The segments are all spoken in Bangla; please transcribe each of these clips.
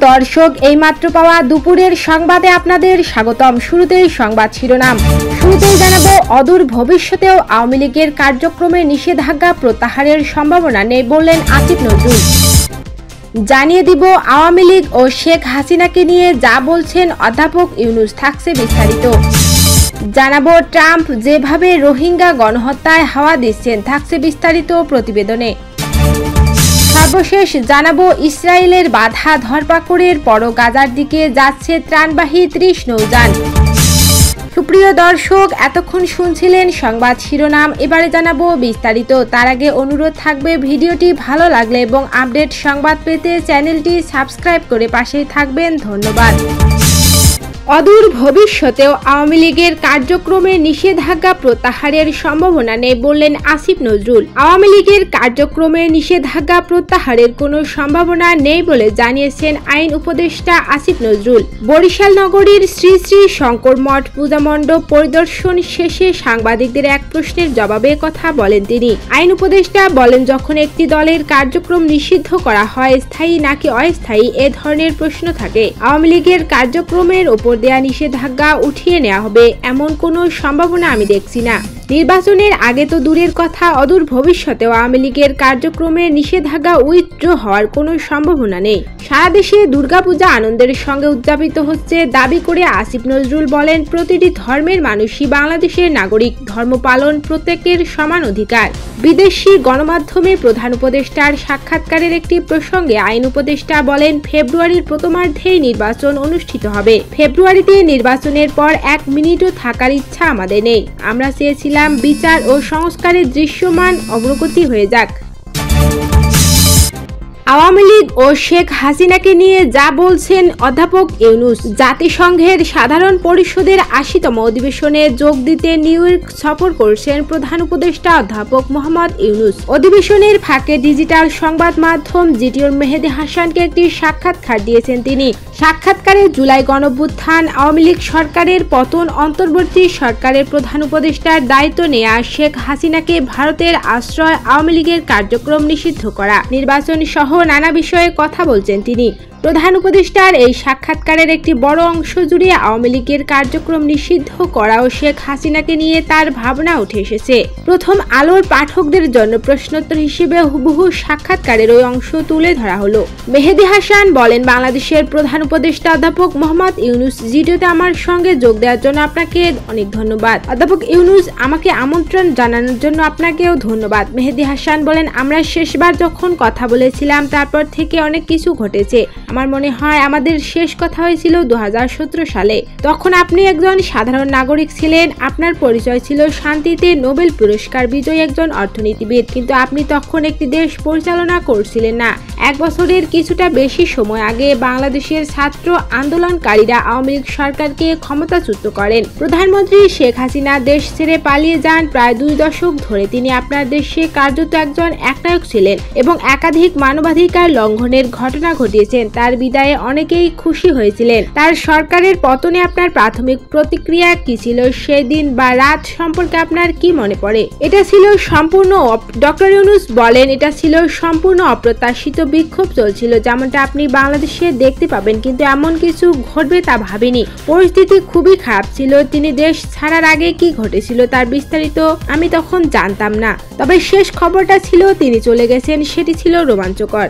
দর্শক, এইমাত্র পাওয়া দুপুরের সংবাদে আপনাদের স্বাগতম। শুরুতেই সংবাদ শিরোনাম। শুরুতেই জানাবো, অদূর ভবিষ্যতেও আওয়ামী লীগের কার্যক্রমে নিষেধাজ্ঞা প্রত্যাহারের সম্ভাবনা নেই বললেন আসিফ নজরুল। জানিয়ে দিব, আওয়ামী লীগ ও শেখ হাসিনাকে নিয়ে যা বলছেন অধ্যাপক ইউনূস। থাকছে বিস্তারিত। জানাবো, ট্রাম্প যেভাবে রোহিঙ্গা গণহত্যায় হাওয়া দিচ্ছেন। থাকছে বিস্তারিত প্রতিবেদনে। সর্বশেষ জানাবো, ইসরায়েলের বাধা ধরপাকড়ের পরও গাজার দিকে যাচ্ছে ত্রাণবাহী ৩০ নৌযান। সুপ্রিয় দর্শক, এতক্ষণ শুনছিলেন সংবাদ শিরোনাম, এবারে জানাবো বিস্তারিত। তার আগে অনুরোধ থাকবে, ভিডিওটি ভালো লাগলে এবং আপডেট সংবাদ পেতে চ্যানেলটি সাবস্ক্রাইব করে পাশেই থাকবেন। ধন্যবাদ। অদূর ভবিষ্যতেও আওয়ামী লীগের কার্যক্রমে নিষেধাজ্ঞা প্রত্যাহারের সম্ভাবনা নেই বললেন আসিফ নজরুল। আওয়ামী লীগের কার্যক্রমে নিষেধাজ্ঞা প্রত্যাহারের কোনো সম্ভাবনা নেই বলে জানিয়েছেন আইন উপদেষ্টা আসিফ নজরুল। বরিশাল নগরীর শ্রী শ্রী শঙ্কর মঠ পূজা মণ্ডপ পরিদর্শন শেষে সাংবাদিকদের এক প্রশ্নের জবাবে কথা বলেন তিনি। আইন উপদেষ্টা বলেন, যখন একটি দলের কার্যক্রম নিষিদ্ধ করা হয়, স্থায়ী নাকি অস্থায়ী এ ধরনের প্রশ্ন থাকে। আওয়ামী লীগের কার্যক্রমের ওপর দেয়া নিষেধাজ্ঞা উঠিয়ে নেওয়া হবে এমন কোনো সম্ভাবনা আমি দেখছি না। নির্বাচনের আগে তো দূরের কথা, অদূর ভবিষ্যতেও আওয়ামী লীগের কার্যক্রমে নিষেধাজ্ঞা উইথড্র হওয়ার কোনো সম্ভাবনা নেই। সারা দেশে দুর্গাপূজা আনন্দের সঙ্গে উদযাপিত হচ্ছে দাবি করে আসিফ নজরুল বলেন, প্রতিটি ধর্মের মানুষই বাংলাদেশের নাগরিক। ধর্ম পালন প্রত্যেকের সমান অধিকার। বিদেশি গণমাধ্যমে প্রধান উপদেষ্টার সাক্ষাৎকারের একটি প্রসঙ্গে আইন উপদেষ্টা বলেন, ফেব্রুয়ারির প্রথমার্ধেই নির্বাচন অনুষ্ঠিত হবে। ফেব্রুয়ারিতে নির্বাচনের পর 1 মিনিটও থাকার ইচ্ছা আমাদের নেই। আমরা চেয়েছিলাম বিচার ও সংস্কারের দৃশ্যমান অগ্রগতি হয়ে যাক। আওয়ামী লীগ ও শেখ হাসিনাকে নিয়ে যা বলছেন অধ্যাপক ইউনূস। জাতিসংঘের সাধারণ পরিষদের ৮০তম অধিবেশনে যোগ দিতে নিউ ইয়র্ক সফর করছেন প্রধান উপদেষ্টা অধ্যাপক মোহাম্মদ ইউনূস। অধিবেশনের ফাঁকে ডিজিটাল সংবাদ মাধ্যম জিটিওর মেহেদী হাসানকে একটি সাক্ষাৎকার দিয়েছেন তিনি। সাক্ষাৎকারে জুলাই গণঅভ্যুত্থান, আওয়ামী লীগ সরকারের পতন, অন্তর্বর্তী সরকারের প্রধান উপদেষ্টার দায়িত্ব নেয়া শেখ হাসিনাকে ভারতের আশ্রয়, আওয়ামী লীগের কার্যক্রম নিষিদ্ধ করা, নির্বাচন সহ নানা বিষয়ে কথা বলছেন তিনি। প্রধান উপদেষ্টার এই সাক্ষাৎকারের একটি বড় অংশ জুড়ে আওয়ামী লীগের কার্যক্রম নিষিদ্ধ করা ও শেখ হাসিনাকে নিয়ে তার ভাবনা উঠে এসেছে। প্রথম আলোর পাঠকদের জন্য প্রশ্নোত্তর হিসেবে হুবহু সাক্ষাৎকারের ওই অংশ তুলে ধরা হলো। মেহেদী হাসান বলেন, বাংলাদেশের প্রধান উপদেষ্টা অধ্যাপক মোহাম্মদ ইউনূস, ভিডিওতে আমার সঙ্গে যোগ দেওয়ার জন্য আপনাকে অনেক ধন্যবাদ। অধ্যাপক ইউনূস, আমাকে আমন্ত্রণ জানানোর জন্য আপনাকেও ধন্যবাদ। মেহেদী হাসান বলেন, আমরা শেষবার যখন কথা বলেছিলাম তারপর থেকে অনেক কিছু ঘটেছে। আমার মনে হয় আমাদের শেষ কথা হয়েছিল 2017 সালে। তখন আপনি একজন সাধারণ নাগরিক ছিলেন। আপনার পরিচয় ছিল শান্তিতে নোবেল পুরস্কার বিজয়ী একজন অর্থনীতিবিদ, কিন্তু আপনি তখন একটি দেশ পরিচালনা করছিলেন না। 1 বছরের কিছুটা বেশি সময় আগে বাংলাদেশের ছাত্র আন্দোলনকারীরা আওয়ামী লীগ সরকারকে ক্ষমতাচ্যুত করেন। প্রধানমন্ত্রী শেখ হাসিনা দেশ ছেড়ে পালিয়ে যান। প্রায় 2 দশক ধরে তিনি আপনার দেশে কার্যত একজন একনায়ক ছিলেন এবং একাধিক মানবাধিকার লঙ্ঘনের ঘটনা ঘটিয়েছেন। তার বিদায়ে অনেকেই খুশি হয়েছিলেন। তার সরকারের পতনে আপনার প্রাথমিক প্রতিক্রিয়া কি ছিল? সেই দিন বা রাত সম্পর্কে আপনার কি মনে পড়ে? এটা ছিল সম্পূর্ণ ডক্টর ইউনূস বলেন, এটা ছিল সম্পূর্ণ অপ্রত্যাশিত। বিক্ষোভ চলছিল যেমনটা আপনি বাংলাদেশে দেখতে পাবেন, কিন্তু এমন কিছু ঘটবে তা ভাবিনি। পরিস্থিতি খুবই খারাপ ছিল। তিনি দেশ ছাড়ার আগে কি ঘটেছিল তার বিস্তারিত আমি তখন জানতাম না, তবে শেষ খবরটা ছিল তিনি চলে গেছেন, সেটি ছিল রোমাঞ্চকর।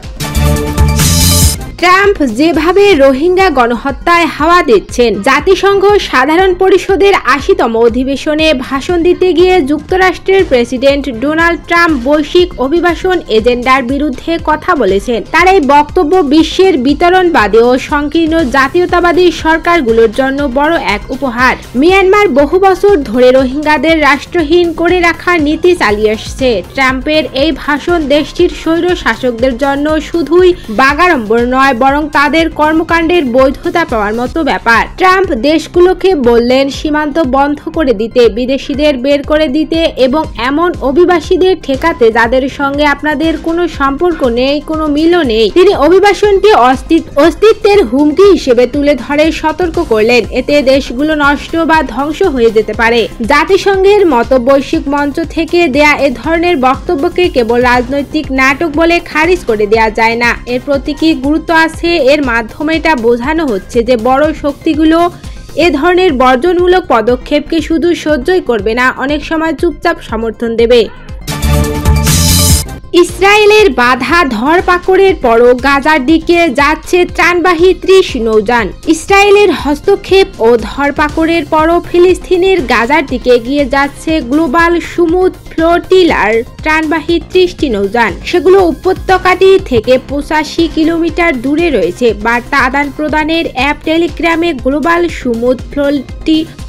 ট্রাম্প যেভাবে রোহিঙ্গা গণহত্যায় হাওয়া দিচ্ছেন। জাতিসংঘ সাধারণ পরিষদের ৮০তম অধিবেশনে ভাষণ দিতে গিয়ে যুক্তরাষ্ট্রের প্রেসিডেন্ট ডোনাল্ড ট্রাম্প বৈশ্বিক অভিবাসন এজেন্ডার বিরুদ্ধে কথা বলেছেন। তার এই বক্তব্য বিশ্বের বিতরণবাদী ও সংকীর্ণ জাতীয়তাবাদী সরকারগুলোর জন্য বড় এক উপহার। মিয়ানমার বহু বছর ধরে রোহিঙ্গাদের রাষ্ট্রহীন করে রাখার নীতি চালিয়ে আসছে। ট্রাম্পের এই ভাষণ দেশটির স্বৈর শাসকদের জন্য শুধুই বাগাড়ম্বর নয়, বরং তাদের কর্মকাণ্ডের বৈধতা পাওয়ার মতো ব্যাপার। ট্রাম্প দেশগুলোকে বললেন সীমান্ত বন্ধ করে দিতে, বিদেশিদের বের করে দিতে এবং এমন অভিবাসীদের ঠেকাতে যাদের সঙ্গে আপনাদের কোনো সম্পর্ক নেই, কোনো মিলও নেই। তিনি অভিবাসনকে অস্তিত্বের হুমকি হিসেবে তুলে ধরে সতর্ক করলেন, এতে দেশগুলো নষ্ট বা ধ্বংস হয়ে যেতে পারে। জাতিসংঘের মতো বৈশ্বিক মঞ্চ থেকে দেয়া এ ধরনের বক্তব্যকে কেবল রাজনৈতিক নাটক বলে খারিজ করে দেয়া যায় না। এর প্রতীকী গুরুত্ব আছে। এর মাধ্যমে এটা বোঝানো হচ্ছে যে বড় শক্তিগুলো এ ধরনের বর্জনমূলক পদক্ষেপকে শুধু সহ্যই করবে না, অনেক সময় চুপচাপ সমর্থন দেবে। ইসরায়েলের বাধা ধরপাকড়ের পরও গাজার দিকে যাচ্ছে ত্রাণবাহী 30 নৌযান। ইসরায়েলের হস্তক্ষেপ ও ধরপাকড়ের পরও ফিলিস্তিনের গাজার দিকে এগিয়ে যাচ্ছে গ্লোবাল সমুদ্র ফ্লোটিলার ত্রাণবাহী 30টি নৌযান। সেগুলো উপত্যকাটি থেকে 85 কিলোমিটার দূরে রয়েছে। বার্তা আদান প্রদানের অ্যাপ টেলিগ্রামে গ্লোবাল সমুদ্র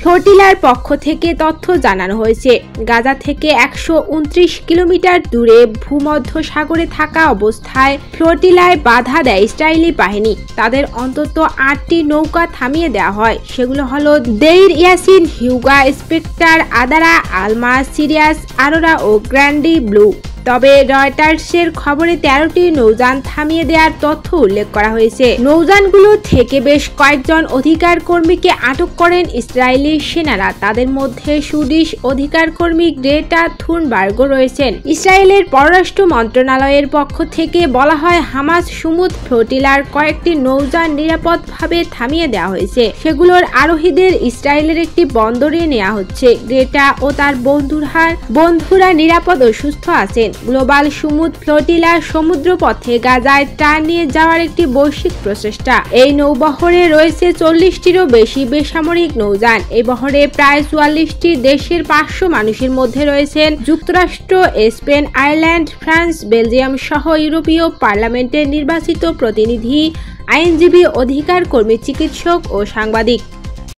ফ্লোটিলার পক্ষ থেকে তথ্য জানানো হয়েছে। গাজা থেকে 129 কিলোমিটার দূরে ভূমধ্য সাগরে থাকা অবস্থায় ফ্লোটিলায় বাধা দেয় ইসরায়েলি বাহিনী। তাদের অন্তত 8টি নৌকা থামিয়ে দেওয়া হয়। সেগুলো হলো দেইর ইয়াসিন, হিউগা, স্পেক্টার, আদারা, আলমা, সিরিয়াস, আরোরা ও গ্র্যান্ডি ব্লু। তবে রয়টার্সের খবরে 13টি নৌযান থামিয়ে দেওয়ার তথ্য উল্লেখ করা হয়েছে। নৌযানগুলো থেকে বেশ কয়েকজন অধিকার কর্মীকে আটক করেন ইসরায়েলি সেনারা। তাদের মধ্যে সুইডিশ অধিকার কর্মী গ্রেটা থুনবার্গও রয়েছেন। ইসরায়েলের পররাষ্ট্র মন্ত্রণালয়ের পক্ষ থেকে বলা হয়, হামাস সমুদ্র ফ্লোটিলার কয়েকটি নৌযান নিরাপদভাবে থামিয়ে দেওয়া হয়েছে। সেগুলোর আরোহীদের ইসরায়েলের একটি বন্দরে নেওয়া হচ্ছে। গ্রেটা ও তার বন্ধুরা নিরাপদ ও সুস্থ আছেন। গ্লোবাল সমুদ্র ফ্লোটিলা সমুদ্রপথে গাজায় ত্রাণ নিয়ে যাওয়ার একটি বৈশ্বিক প্রচেষ্টা। এই নৌবহরে রয়েছে 40টিরও বেশি বেসামরিক নৌযান। এই বহরে প্রায় 44টি দেশের 500 মানুষের মধ্যে রয়েছেন যুক্তরাষ্ট্র, স্পেন, আয়ারল্যান্ড, ফ্রান্স, বেলজিয়াম সহ ইউরোপীয় পার্লামেন্টের নির্বাচিত প্রতিনিধি, আইনজীবী, অধিকার কর্মী, চিকিৎসক ও সাংবাদিক।